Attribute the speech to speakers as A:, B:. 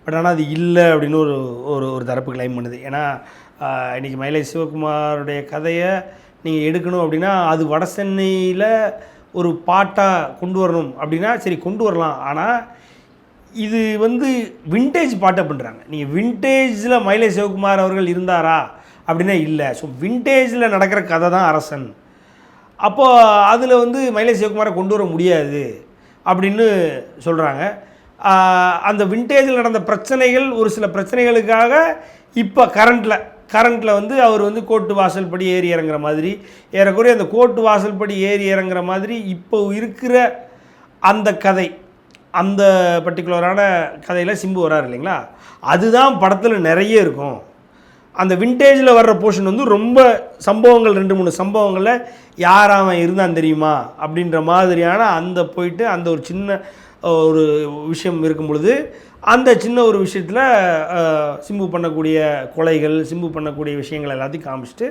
A: But ஆனால் அது இல்லை அப்படின்னு ஒரு ஒரு ஒரு தரப்பு கிளைம் பண்ணுது. ஏன்னா இன்றைக்கி மயிலை சிவகுமாருடைய கதையை நீங்கள் எடுக்கணும் அப்படின்னா அது வட சென்னையில் ஒரு பாட்டாக கொண்டு வரணும் அப்படின்னா சரி கொண்டு வரலாம். ஆனால் இது வந்து விண்டேஜ் பாட்டை பண்ணுறாங்க. நீங்கள் விண்டேஜில் மயிலை சிவகுமார் அவர்கள் இருந்தாரா அப்படின்னா இல்லை. ஸோ விண்டேஜில் நடக்கிற கதை தான் அரசன். அப்போது அதில் வந்து மயிலை சிவகுமாரை கொண்டு வர முடியாது அப்படின்னு சொல்கிறாங்க. அந்த விண்டேஜில் நடந்த பிரச்சனைகள் ஒரு சில பிரச்சனைகளுக்காக இப்போ கரண்ட்டில் வந்து அவர் வந்து கோர்ட்டு வாசல் படி ஏறி இறங்குற மாதிரி, ஏறக்குறைய அந்த கோர்ட்டு வாசல் படி ஏறி இறங்குற மாதிரி இப்போ இருக்கிற அந்த கதை, அந்த பர்டிகுலரான கதையில் சிம்பு வராரு இல்லைங்களா, அதுதான் படத்தில் நிறைய இருக்கும். அந்த விண்டேஜில் வர்ற போர்ஷன் வந்து ரொம்ப சம்பவங்கள் 2-3 சம்பவங்களில் யார் அவன் இருந்தான் தெரியுமா அப்படின்ற மாதிரியான அந்த போயிட்டு அந்த ஒரு சின்ன ஒரு விஷயம் இருக்கும் பொழுது அந்த சின்ன ஒரு விஷயத்தில் சிம்பு பண்ணக்கூடிய கொலைகள், சிம்பு பண்ணக்கூடிய விஷயங்கள் எல்லாத்தையும் காமிச்சிட்டு